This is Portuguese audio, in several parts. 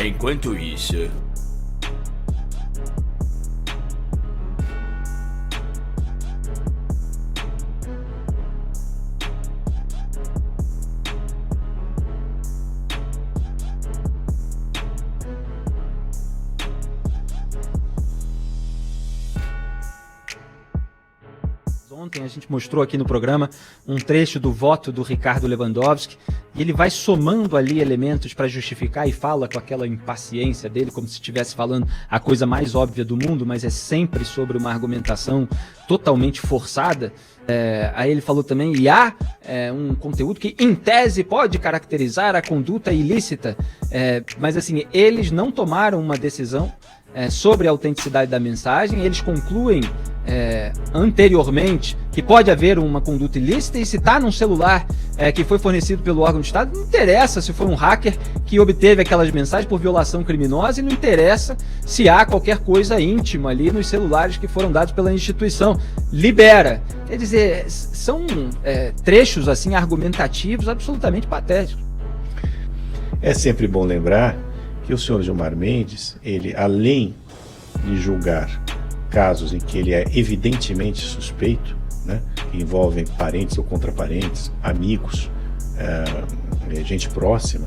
Enquanto isso, ontem a gente mostrou aqui no programa um trecho do voto do Ricardo Lewandowski e ele vai somando ali elementos para justificar e fala com aquela impaciência dele, como se estivesse falando a coisa mais óbvia do mundo, mas é sempre sobre uma argumentação totalmente forçada. Aí ele falou também, e há um conteúdo que em tese pode caracterizar a conduta ilícita, mas assim, eles não tomaram uma decisão sobre a autenticidade da mensagem, eles concluem anteriormente que pode haver uma conduta ilícita, e se está num celular que foi fornecido pelo órgão de Estado, não interessa se foi um hacker que obteve aquelas mensagens por violação criminosa, e não interessa se há qualquer coisa íntima ali nos celulares que foram dados pela instituição. Libera. Quer dizer, são trechos assim argumentativos absolutamente patéticos. É sempre bom lembrar que o senhor Gilmar Mendes, ele, além de julgar casos em que ele é evidentemente suspeito, né, que envolvem parentes ou contraparentes, amigos, gente próxima,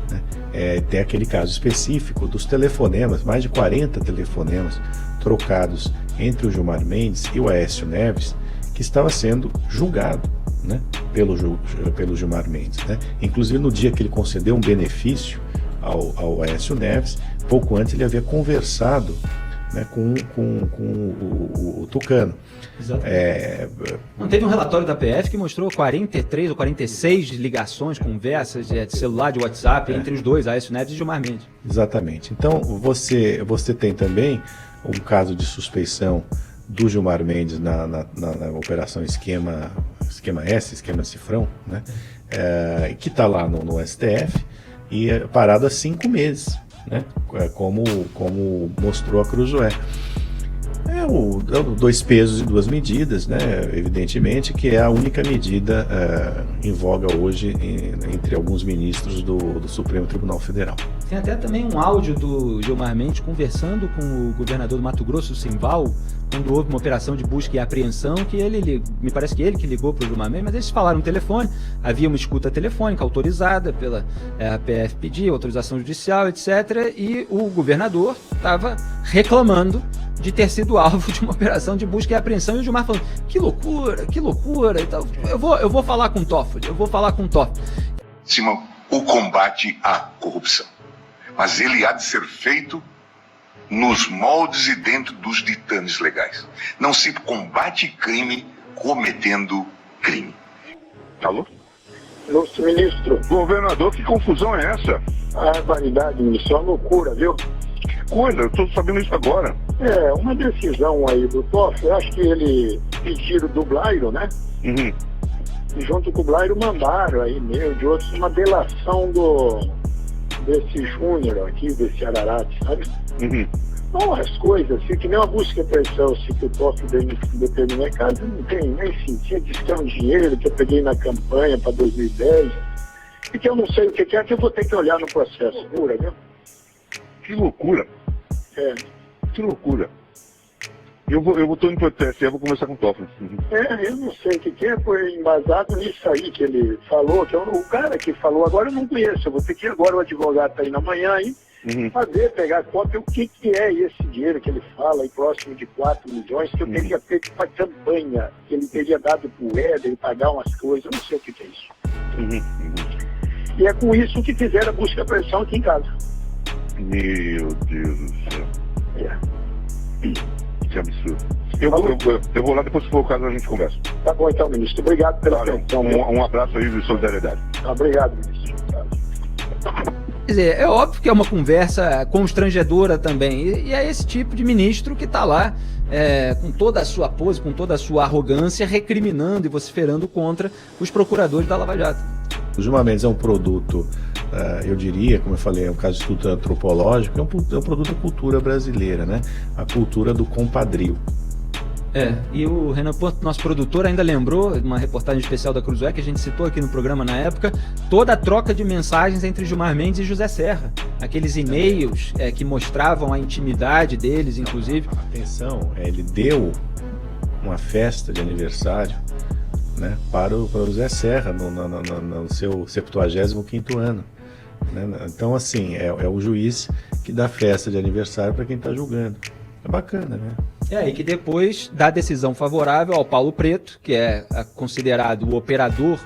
né, tem aquele caso específico dos telefonemas, mais de 40 telefonemas trocados entre o Gilmar Mendes e o Aécio Neves, que estava sendo julgado, né, pelo Gilmar Mendes, né. Inclusive no dia que ele concedeu um benefício ao Aécio Neves, pouco antes ele havia conversado, né, com o Tucano. Não teve um relatório da PF que mostrou 43 ou 46 ligações, conversas de celular, de WhatsApp, entre os dois, Aécio Neves e Gilmar Mendes. Exatamente. Então você tem também um caso de suspeição do Gilmar Mendes na operação Esquema S, Esquema Cifrão, né, que está lá no STF e é parado há 5 meses. Né? Como mostrou a Cruzoé. Dois pesos e duas medidas, né? Evidentemente que é a única medida em voga hoje entre alguns ministros do Supremo Tribunal Federal. Tem até também um áudio do Gilmar Mendes conversando com o governador do Mato Grosso, Simval, quando houve uma operação de busca e apreensão, que me parece que ele que ligou para o Gilmar Mendes, mas eles falaram no telefone, havia uma escuta telefônica autorizada pela PF, pedir autorização judicial, etc., e o governador estava reclamando de ter sido alvo de uma operação de busca e apreensão, e o Gilmar falando, que loucura, então, eu vou falar com o Toffoli, Simão, o combate à corrupção, mas ele há de ser feito nos moldes e dentro dos ditames legais. Não se combate crime cometendo crime. Alô? Ilustre ministro. Governador, que confusão é essa? Barbaridade, ministro, é uma loucura, viu? Que coisa, eu tô sabendo isso agora. Uma decisão aí do Toffoli, eu acho que ele pediram do Blairo, né? Uhum. E junto com o Blairo mandaram aí, meio de outros, uma delação desse Júnior aqui, desse Ararate, sabe? Uhum. Então, as coisas, assim, que nem uma busca e apreensão, assim, que o Toffoli determinou em casa, não tem nem sentido, diz que é um dinheiro que eu peguei na campanha para 2010, e que eu não sei o que é, que eu vou ter que olhar no processo, pura, viu? Que loucura. Que loucura. Eu tô indo pro TSE, eu vou conversar com o Toffoli. Uhum. Eu não sei o que é, foi embasado nisso aí que ele falou, que o cara que falou agora eu não conheço, eu vou ter que ir agora, o advogado tá aí na manhã aí, pegar a cópia, o que é esse dinheiro que ele fala aí, próximo de 4 milhões, que eu teria feito para campanha, que ele teria dado pro Éder, pagar umas coisas, eu não sei o que é isso. E é com isso que fizeram a busca e apreensão aqui em casa. Meu Deus do céu. Que absurdo. Eu vou lá, depois se for o caso a gente conversa. Tá bom então, ministro. Obrigado pela atenção. Um abraço aí de solidariedade. Obrigado, ministro. Quer dizer, é óbvio que é uma conversa constrangedora também. E é esse tipo de ministro que está lá com toda a sua pose, com toda a sua arrogância, recriminando e vociferando contra os procuradores da Lava Jato. O Gilmar Mendes é um produto, eu diria, como eu falei, é um caso de estudo antropológico, é um produto da cultura brasileira, né? A cultura do compadrio. E o Renan Porto, nosso produtor, ainda lembrou, uma reportagem especial da Cruzoé, que a gente citou aqui no programa na época, toda a troca de mensagens entre Gilmar Mendes e José Serra. Aqueles e-mails que mostravam a intimidade deles, inclusive. Atenção, ele deu uma festa de aniversário, né, para o José Serra no seu 75º ano. Né? Então, assim, é o juiz que dá festa de aniversário para quem está julgando. É bacana, né? E que depois dá decisão favorável ao Paulo Preto, que é considerado o operador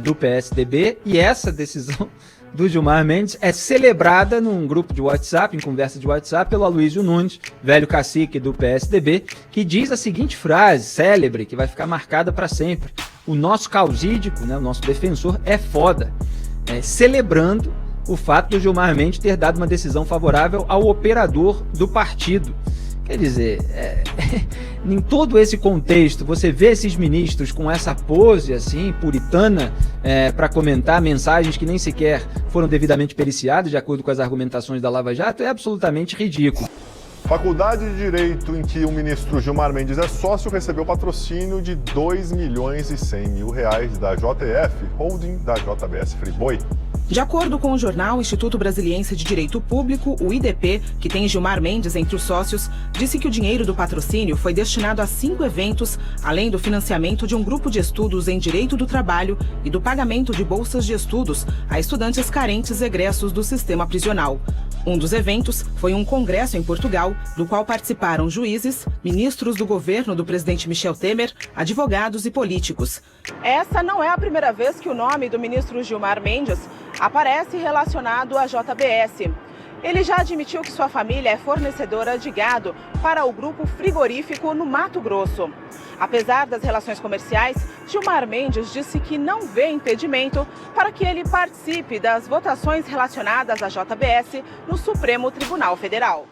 do PSDB, e essa decisão do Gilmar Mendes é celebrada num grupo de WhatsApp, em conversa de WhatsApp, pelo Aloysio Nunes, velho cacique do PSDB, que diz a seguinte frase célebre, que vai ficar marcada para sempre: o nosso causídico, né, o nosso defensor, é foda, celebrando o fato do Gilmar Mendes ter dado uma decisão favorável ao operador do partido. Quer dizer, em todo esse contexto, você vê esses ministros com essa pose assim, puritana, para comentar mensagens que nem sequer foram devidamente periciadas, de acordo com as argumentações da Lava Jato, é absolutamente ridículo. Faculdade de Direito em que o ministro Gilmar Mendes é sócio recebeu patrocínio de R$2.100.000 da JF, holding da JBS Friboi. De acordo com o jornal Instituto Brasiliense de Direito Público, o IDP, que tem Gilmar Mendes entre os sócios, disse que o dinheiro do patrocínio foi destinado a 5 eventos, além do financiamento de um grupo de estudos em Direito do Trabalho e do pagamento de bolsas de estudos a estudantes carentes egressos do sistema prisional. Um dos eventos foi um congresso em Portugal, do qual participaram juízes, ministros do governo do presidente Michel Temer, advogados e políticos. Essa não é a primeira vez que o nome do ministro Gilmar Mendes aparece relacionado à JBS. Ele já admitiu que sua família é fornecedora de gado para o grupo frigorífico no Mato Grosso. Apesar das relações comerciais, Gilmar Mendes disse que não vê impedimento para que ele participe das votações relacionadas à JBS no Supremo Tribunal Federal.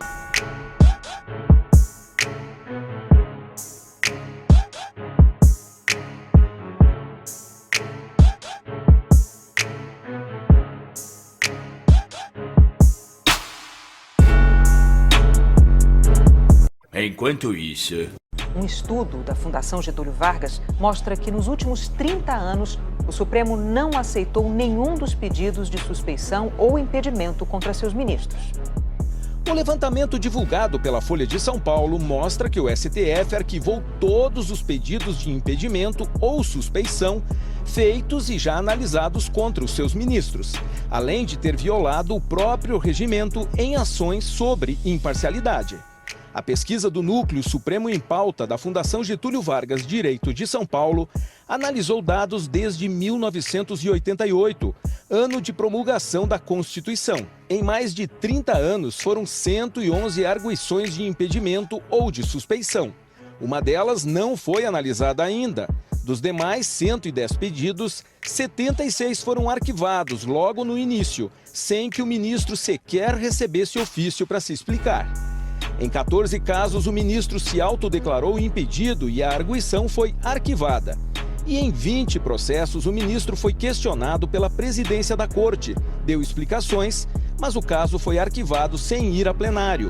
Enquanto isso... Um estudo da Fundação Getúlio Vargas mostra que nos últimos 30 anos, o Supremo não aceitou nenhum dos pedidos de suspeição ou impedimento contra seus ministros. O levantamento divulgado pela Folha de São Paulo mostra que o STF arquivou todos os pedidos de impedimento ou suspeição feitos e já analisados contra os seus ministros, além de ter violado o próprio regimento em ações sobre imparcialidade. A pesquisa do Núcleo Supremo em Pauta da Fundação Getúlio Vargas Direito de São Paulo analisou dados desde 1988, ano de promulgação da Constituição. Em mais de 30 anos foram 111 arguições de impedimento ou de suspeição. Uma delas não foi analisada ainda. Dos demais 110 pedidos, 76 foram arquivados logo no início, sem que o ministro sequer recebesse ofício para se explicar. Em 14 casos, o ministro se autodeclarou impedido e a arguição foi arquivada. E em 20 processos, o ministro foi questionado pela presidência da corte, deu explicações, mas o caso foi arquivado sem ir a plenário.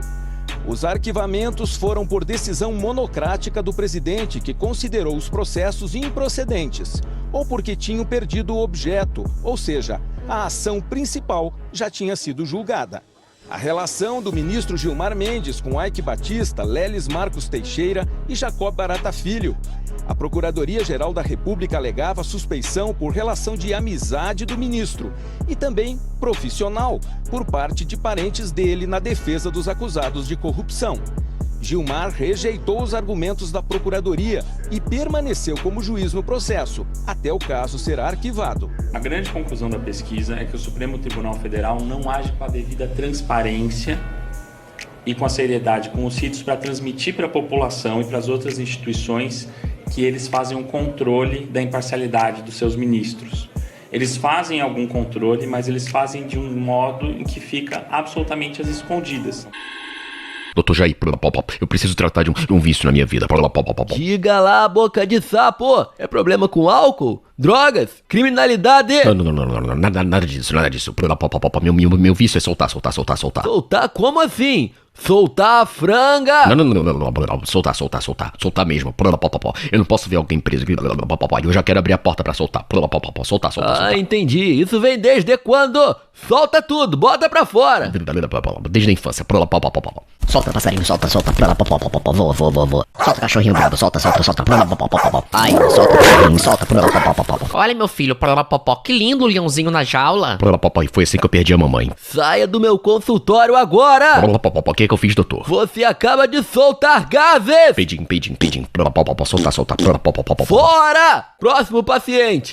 Os arquivamentos foram por decisão monocrática do presidente, que considerou os processos improcedentes, ou porque tinham perdido o objeto, ou seja, a ação principal já tinha sido julgada. A relação do ministro Gilmar Mendes com Eike Batista, Leles Marcos Teixeira e Jacob Barata Filho. A Procuradoria-Geral da República alegava suspeição por relação de amizade do ministro e também profissional, por parte de parentes dele na defesa dos acusados de corrupção. Gilmar rejeitou os argumentos da Procuradoria e permaneceu como juiz no processo, até o caso ser arquivado. A grande conclusão da pesquisa é que o Supremo Tribunal Federal não age com a devida transparência e com a seriedade com os sítios para transmitir para a população e para as outras instituições que eles fazem um controle da imparcialidade dos seus ministros. Eles fazem algum controle, mas eles fazem de um modo em que fica absolutamente às escondidas. Doutor Jair, eu preciso tratar de um vício na minha vida. Diga lá, boca de sapo. É problema com álcool? Drogas? Criminalidade? Não, nada disso. Meu vício é soltar. Soltar? Como assim? Soltar a franga? Não. Soltar mesmo. Eu não posso ver alguém preso. Eu já quero abrir a porta pra soltar. Soltar. Ah, entendi. Isso vem desde quando? Solta tudo, bota pra fora. Desde a infância. Solta, passarinho, solta. Voa. Solta, cachorrinho brabo, solta. Ai, solta, cachorrinho, solta. Olha, meu filho, que lindo o leãozinho na jaula. Foi assim que eu perdi a mamãe. Saia do meu consultório agora. O que eu fiz, doutor? Você acaba de soltar gases. Peidinho. Soltar. Fora! Próximo paciente.